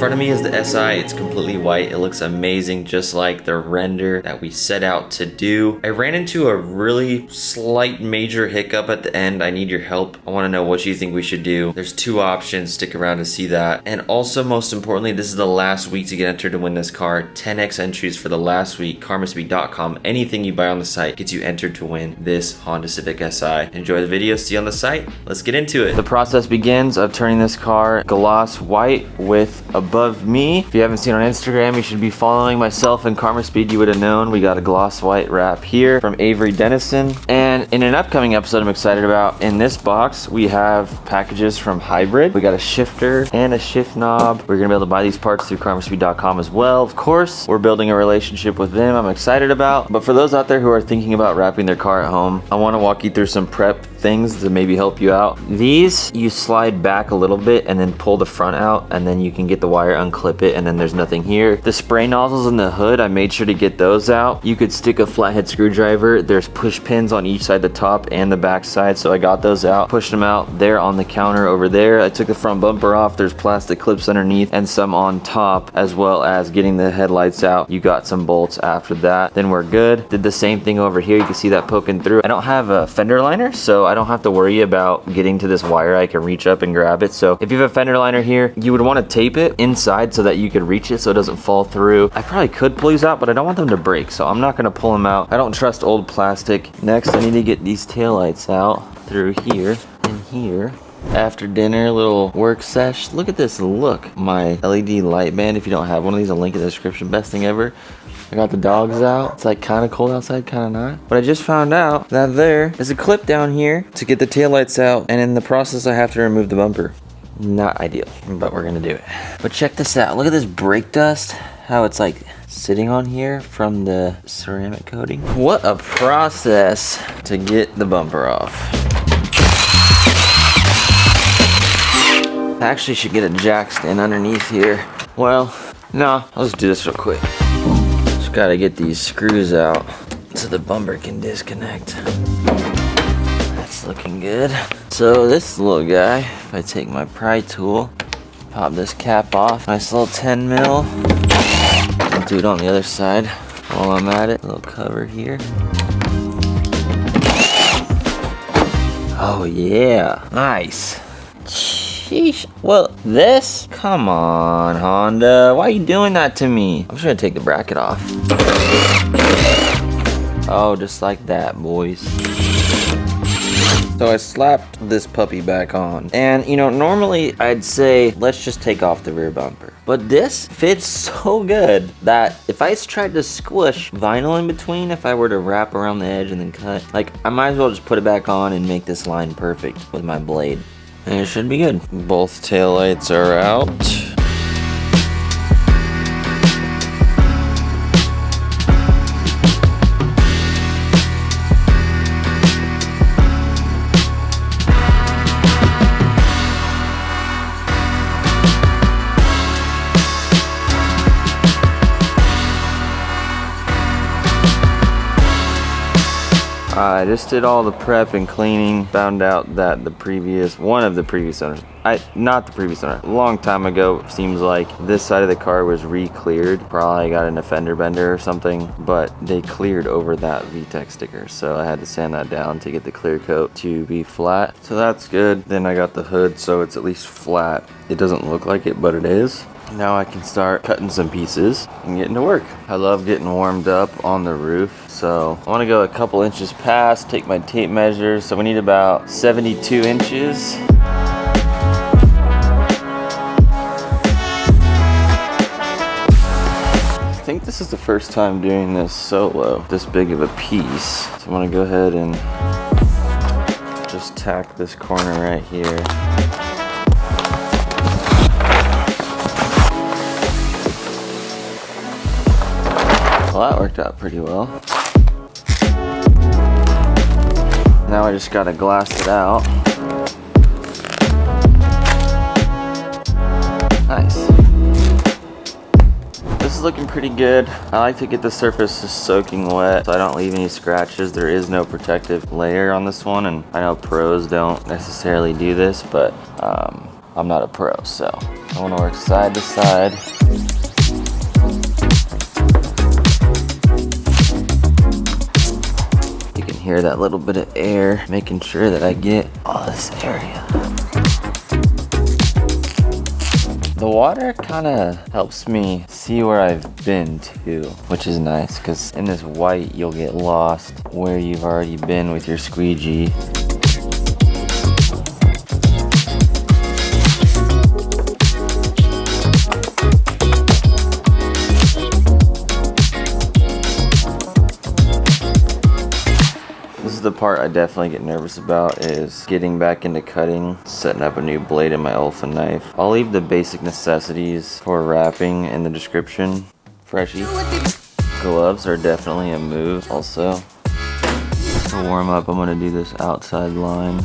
front of me is the SI. It's completely white. It looks amazing, just like the render that we set out to do. I ran into a really slight major hiccup at the end. I need your help. I want to know what you think we should do. There's two options. Stick around to see that. And also, most importantly, this is the last week to get entered to win this car. 10x entries for the last week. karmacivic.com. Anything you buy on the site gets you entered to win this Honda Civic SI. Enjoy the video. See you on the site. Let's get into it. The process begins of turning this car gloss white with above me. If you haven't seen on Instagram, you should be following myself and Karma Speed. You would have known we got a gloss white wrap here from Avery Dennison. And in an upcoming episode I'm excited about, in this box we have packages from Hybrid. We got a shifter and a shift knob. We're gonna be able to buy these parts through karmacivic.com as well. Of course, we're building a relationship with them I'm excited about. But for those out there who are thinking about wrapping their car at home, I want to walk you through some prep things to maybe help you out. These, you slide back a little bit and then pull the front out, and then you can get the wire, unclip it, and then there's nothing here. The spray nozzles in the hood, I made sure to get those out. You could stick a flathead screwdriver. There's push pins on each side, the top and the back side, so I got those out, pushed them out there on the counter over there. I took the front bumper off. There's plastic clips underneath and some on top, as well as getting the headlights out. You got some bolts after that. Then we're good. Did the same thing over here. You can see that poking through. I don't have a fender liner, so I don't have to worry about getting to this wire. I can reach up and grab it. So if you have a fender liner here, you would want to tape it inside so that you could reach it so it doesn't fall through. I probably could pull these out, but I don't want them to break, so I'm not going to pull them out. I don't trust old plastic. Next, I need to get these taillights out through here and here. After dinner, little work sesh. Look at this look. My LED light band. If you don't have one of these, I'll link in the description. Best thing ever. I got the dogs out. It's like kind of cold outside, kind of not. But I just found out that there is a clip down here to get the taillights out. And in the process, I have to remove the bumper. Not ideal, but we're gonna do it. But check this out. Look at this brake dust. How it's like sitting on here from the ceramic coating. What a process to get the bumper off. I actually should get a jack stand underneath here. Well, no, I'll just do this real quick. Just gotta get these screws out so the bumper can disconnect. That's looking good. So this little guy, if I take my pry tool, pop this cap off, nice little 10 mil. I'll do it on the other side while I'm at it. A little cover here. Oh yeah, nice. Sheesh. Well, this? Come on, Honda. Why are you doing that to me? I'm just gonna take the bracket off. Oh, just like that, boys. So I slapped this puppy back on. And, you know, normally I'd say, let's just take off the rear bumper. But this fits so good that if I tried to squish vinyl in between, if I were to wrap around the edge and then cut, like, I might as well just put it back on and make this line perfect with my blade. And it should be good. Both taillights are out. I just did all the prep and cleaning. Found out that one of the previous owners, not the previous owner, a long time ago, seems like this side of the car was re-cleared. Probably got in a fender bender or something, but they cleared over that VTEC sticker. So I had to sand that down to get the clear coat to be flat. So that's good. Then I got the hood so it's at least flat. It doesn't look like it, but it is. Now I can start cutting some pieces and getting to work. I love getting warmed up on the roof. So I want to go a couple inches past, take my tape measure. So we need about 72 inches. I think this is the first time doing this solo, this big of a piece. So I'm gonna go ahead and just tack this corner right here. Well, that worked out pretty well. Now I just gotta glass it out. Nice. This is looking pretty good. I like to get the surface just soaking wet so I don't leave any scratches. There is no protective layer on this one, and I know pros don't necessarily do this, but I'm not a pro, so I want to work side to side. You can hear that little bit of air, making sure that I get all this area. The water kind of helps me see where I've been too, which is nice, because in this white you'll get lost where you've already been with your squeegee. The part I definitely get nervous about is getting back into cutting, setting up a new blade in my Alford knife. I'll leave the basic necessities for wrapping in the description. Freshie. Gloves are definitely a move also. To warm up, I'm gonna do this outside line.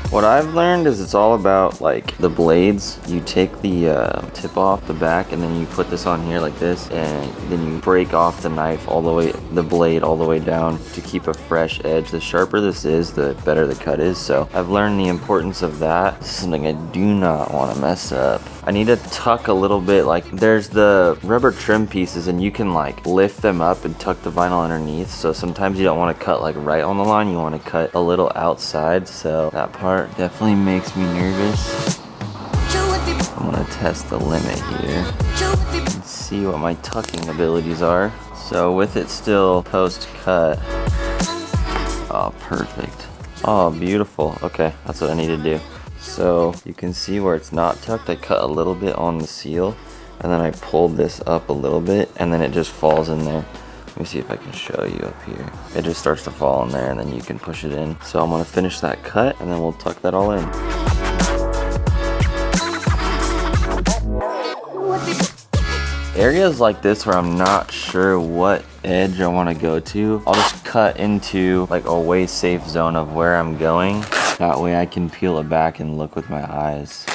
What I've learned is it's all about like the blades. You take the tip off the back and then you put this on here like this, and then you break off the knife all the way, the blade all the way down to keep a fresh edge. The sharper this is, the better the cut is. So I've learned the importance of that. This is something I do not want to mess up. I need to tuck a little bit, like there's the rubber trim pieces and you can like lift them up and tuck the vinyl underneath. So sometimes you don't want to cut like right on the line, you want to cut a little outside. So that part definitely makes me nervous. I'm gonna test the limit here and see what my tucking abilities are. So with it still post-cut, oh perfect, oh beautiful. Okay, that's what I need to do. So you can see where it's not tucked, I cut a little bit on the seal and then I pulled this up a little bit and then it just falls in there. Let me see if I can show you up here. It just starts to fall in there and then you can push it in. So I'm gonna finish that cut and then we'll tuck that all in. Areas like this where I'm not sure what edge I want to go to, I'll just cut into like a way safe zone of where I'm going. That way I can peel it back and look with my eyes.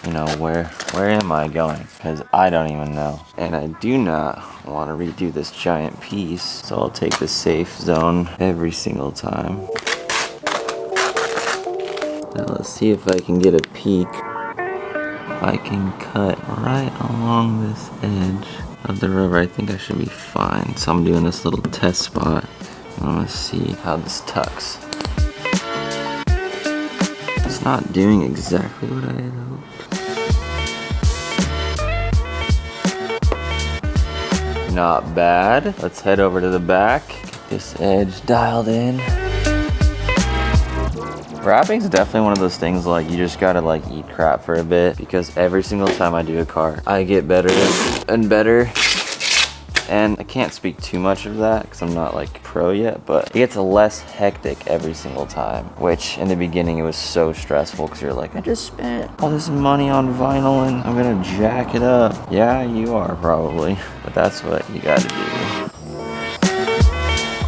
You know, where am I going? Because I don't even know. And I do not want to redo this giant piece. So I'll take the safe zone every single time. Now let's see if I can get a peek. If I can cut right along this edge of the rubber, I think I should be fine. So I'm doing this little test spot. I'm gonna see how this tucks. It's not doing exactly what I had hoped. Not bad. Let's head over to the back. Get this edge dialed in. Wrapping's definitely one of those things like you just gotta like eat crap for a bit, because every single time I do a car, I get better and better. And I can't speak too much of that because I'm not like pro yet, but it gets less hectic every single time, which in the beginning it was so stressful because you're like, I just spent all this money on vinyl and I'm gonna jack it up. Yeah, you are probably, but that's what you gotta do.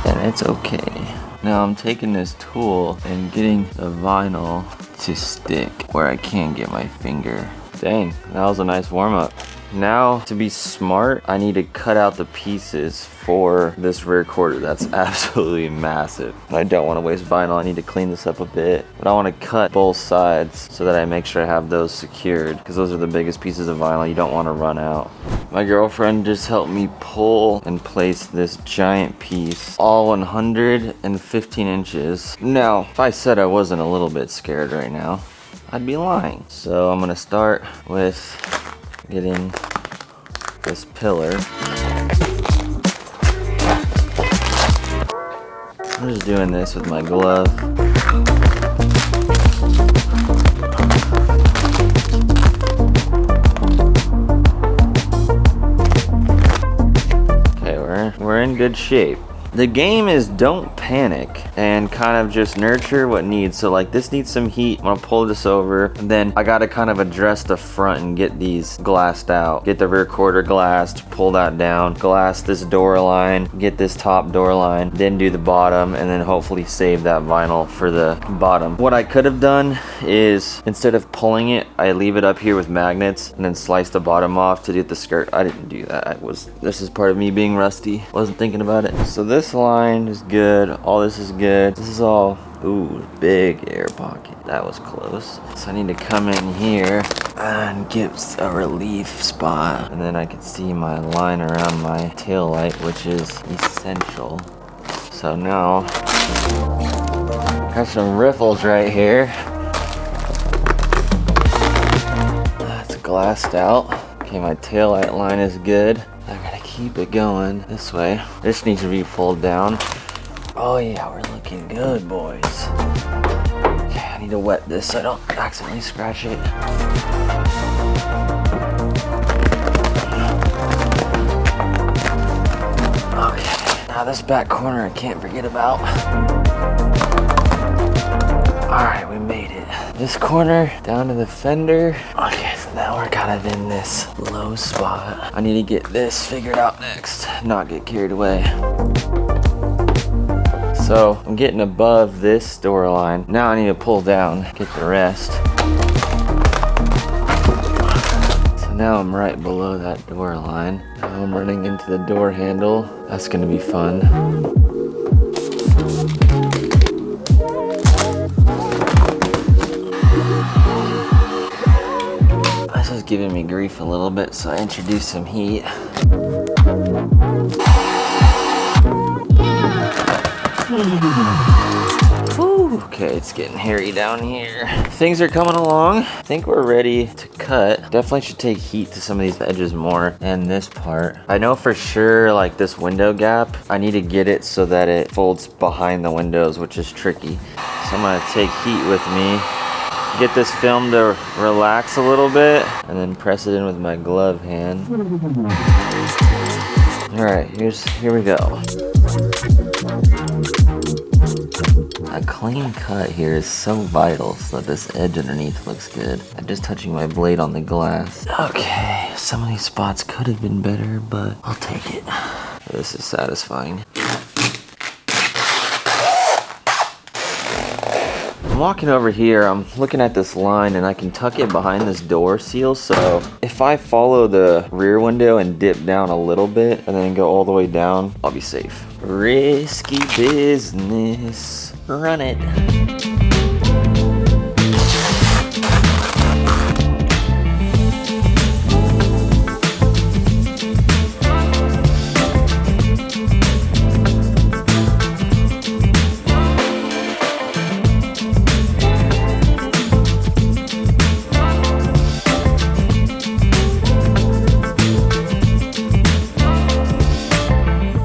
And it's okay. Now I'm taking this tool and getting the vinyl to stick where I can't get my finger. Dang, that was a nice warm up. Now, to be smart, I need to cut out the pieces for this rear quarter. That's absolutely massive. I don't want to waste vinyl. I need to clean this up a bit. But I want to cut both sides so that I make sure I have those secured, because those are the biggest pieces of vinyl you don't want to run out. My girlfriend just helped me pull and place this giant piece, all 115 inches. Now, if I said I wasn't a little bit scared right now, I'd be lying. So I'm going to start with getting this pillar. I'm just doing this with my glove. Okay, we're in good shape. The game is don't panic and kind of just nurture what needs. So like this needs some heat. I'm gonna pull this over, and then I gotta kind of address the front and get these glassed out. Get the rear quarter glassed, pull that down, glass this door line, get this top door line, then do the bottom, and then hopefully save that vinyl for the bottom. What I could have done is, instead of pulling it, I leave it up here with magnets and then slice the bottom off to get the skirt. I didn't do that. This is part of me being rusty. Wasn't thinking about it. So this this line is good. All this is good. This is all, ooh, big air pocket. That was close. So I need to come in here and get a relief spot. And then I can see my line around my tail light, which is essential. So now, got some riffles right here. That's glassed out. Okay, my tail light line is good. I'm gonna keep it going this way. This needs to be pulled down. Oh yeah, we're looking good, boys. Okay, I need to wet this so I don't accidentally scratch it. Okay, now this back corner I can't forget about. Alright, we made it. This corner down to the fender. Okay, so now we're kind of in this low spot. I need to get this figured out next, not get carried away. So I'm getting above this door line. Now I need to pull down, get the rest. So now I'm right below that door line. Now I'm running into the door handle. That's gonna be fun. This is giving me grief a little bit, so I introduced some heat. Whew. Okay, it's getting hairy down here. Things are coming along. I think we're ready to cut. Definitely should take heat to some of these edges more and this part. I know for sure, like this window gap, I need to get it so that it folds behind the windows, which is tricky. So I'm gonna take heat with me, get this film to relax a little bit, and then press it in with my glove hand. All right, here we go. A clean cut here is so vital so that this edge underneath looks good. I'm just touching my blade on the glass. Okay, some of these spots could have been better, but I'll take it. This is satisfying. I'm walking over here, I'm looking at this line and I can tuck it behind this door seal, so if I follow the rear window and dip down a little bit and then go all the way down, I'll be safe. Risky business, run it.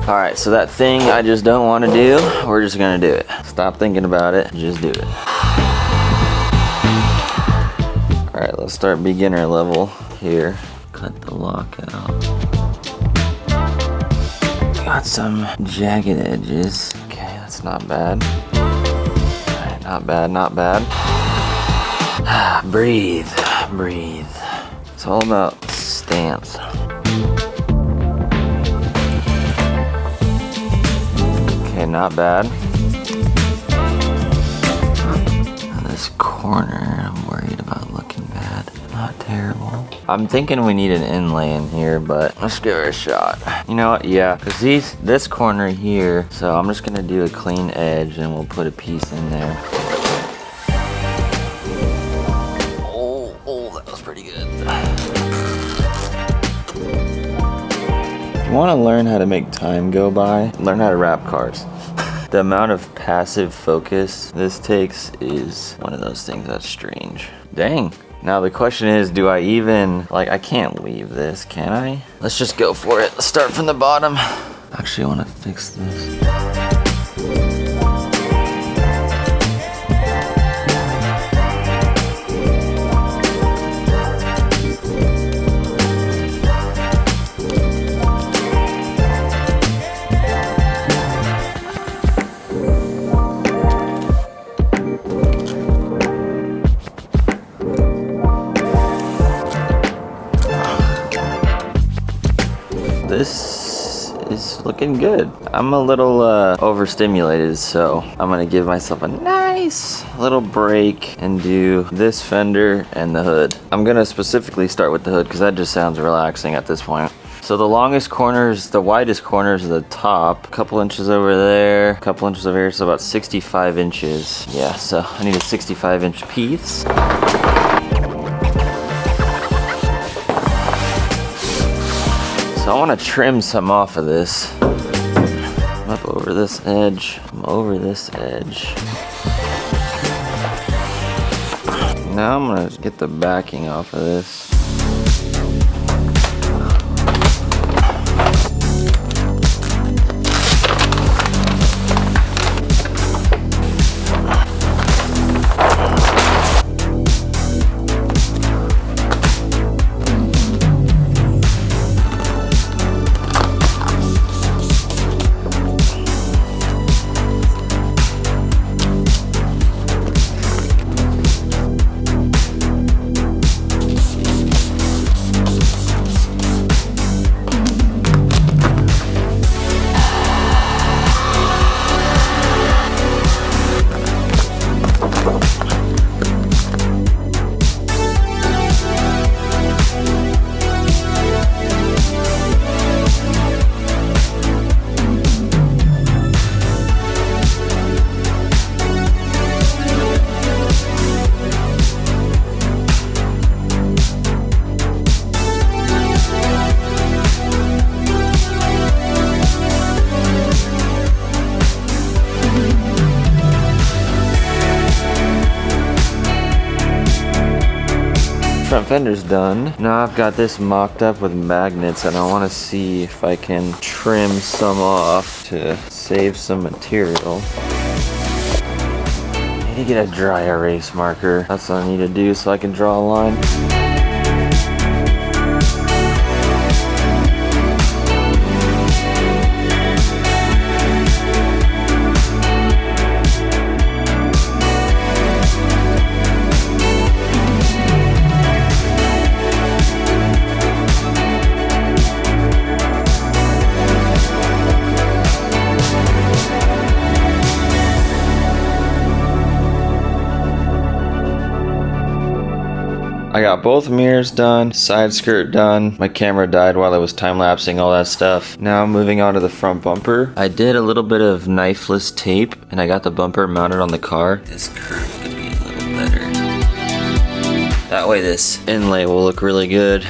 Alright, so that thing I just don't want to do, we're just gonna do it. Stop thinking about it, just do it. Alright, let's start beginner level here. Cut the lock out. Got some jagged edges. Okay, that's not bad. Alright, not bad, not bad. Breathe, breathe. It's all about stance. Okay, not bad. This corner, I'm worried about looking bad. Not terrible. I'm thinking we need an inlay in here, but let's give it a shot. You know what? Yeah, because this corner here, so I'm just gonna do a clean edge and we'll put a piece in there. Oh, that was pretty good. If you want to learn how to make time go by, learn how to wrap cars. The amount of passive focus this takes is one of those things that's strange. Dang. Now the question is, do I even, I can't leave this, can I? Let's just go for it. Let's start from the bottom. Actually, I want to fix this. This is looking good. I'm a little overstimulated, so I'm gonna give myself a nice little break and do this fender and the hood. I'm gonna specifically start with the hood because that just sounds relaxing at this point. So the longest corners, the widest corners are the top. A couple inches over there, a couple inches over here, so about 65 inches. Yeah, so I need a 65-inch piece. So I want to trim some off of this. I'm up over this edge. I'm over this edge. Now I'm gonna get the backing off of this. Front fender's done. Now I've got this mocked up with magnets and I want to see if I can trim some off to save some material. I need to get a dry erase marker. That's what I need to do so I can draw a line. I got both mirrors done, side skirt done. My camera died while I was time-lapsing all that stuff. Now moving on to the front bumper. I did a little bit of knifeless tape and I got the bumper mounted on the car. This curve could be a little better. That way this inlay will look really good.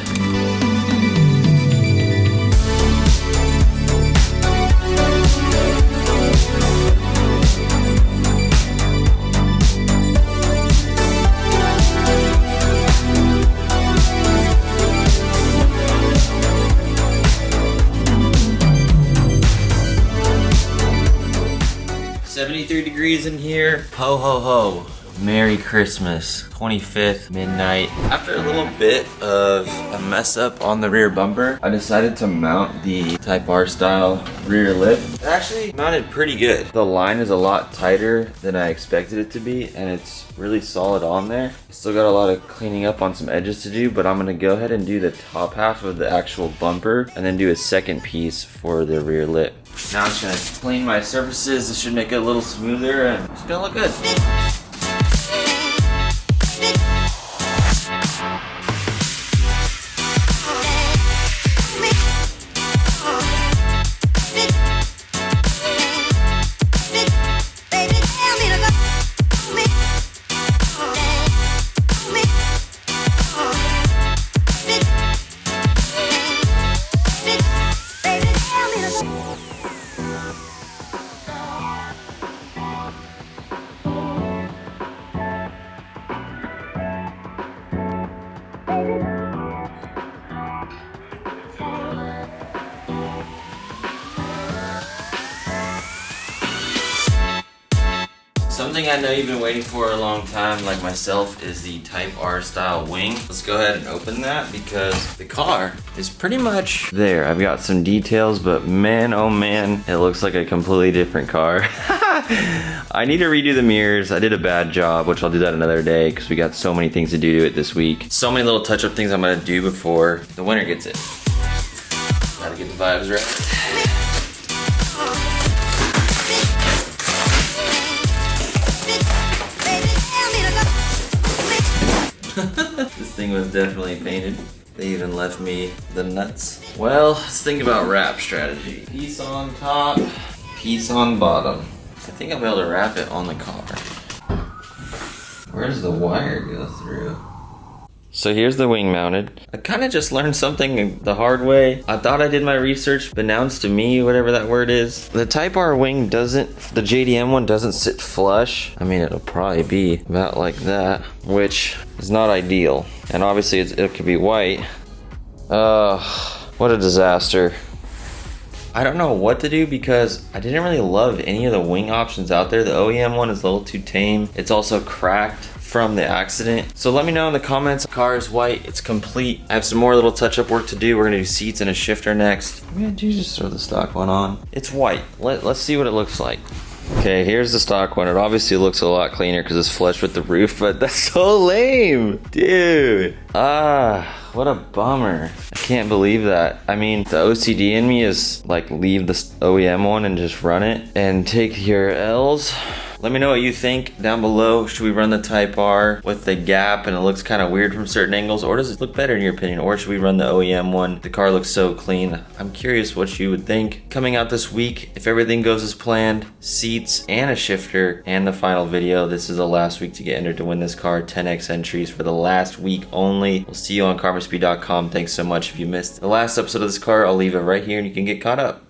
Degrees in here. Ho ho ho. Merry Christmas. 25th, midnight. After a little bit of a mess up on the rear bumper, I decided to mount the Type R style rear lip. It actually mounted pretty good. The line is a lot tighter than I expected it to be, and it's really solid on there. Still got a lot of cleaning up on some edges to do, but I'm gonna go ahead and do the top half of the actual bumper and then do a second piece for the rear lip. Now I'm just gonna clean my surfaces. This should make it a little smoother and it's gonna look good. Something I know you've been waiting for a long time, like myself, is the Type R style wing. Let's go ahead and open that because the car is pretty much there. I've got some details, but man, oh man, it looks like a completely different car. I need to redo the mirrors. I did a bad job, which I'll do that another day because we got so many things to do to it this week. So many little touch-up things I'm gonna do before the winter gets it. Gotta get the vibes right. This thing was definitely painted. They even left me the nuts. Well, let's think about wrap strategy. Piece on top, piece on bottom. I think I'll be able to wrap it on the car. Where does the wire go through? So here's the wing mounted. I kind of just learned something the hard way. I thought I did my research, but now it's to me, whatever that word is. The Type R wing doesn't, the JDM one doesn't sit flush. I mean, it'll probably be about like that, which is not ideal. And obviously it could be white. What a disaster. I don't know what to do because I didn't really love any of the wing options out there. The OEM one is a little too tame. It's also cracked from the accident. So let me know in the comments. The car is white, it's complete. I have some more little touch-up work to do. We're gonna do seats and a shifter next. I'm gonna just throw the stock one on. It's white. Let's see what it looks like. Okay, here's the stock one. It obviously looks a lot cleaner because it's flush with the roof, but that's so lame, dude. What a bummer. I can't believe that. I mean, the OCD in me is like leave the OEM one and just run it and take your L's. Let me know what you think down below. Should we run the Type R with the gap and it looks kind of weird from certain angles, or does it look better in your opinion? Or should we run the OEM one? The car looks so clean. I'm curious what you would think. Coming out this week, if everything goes as planned, seats and a shifter and the final video. This is the last week to get entered to win this car. 10x entries for the last week only. We'll see you on CarMustBe.com. Thanks so much. If you missed the last episode of this car, I'll leave it right here and you can get caught up.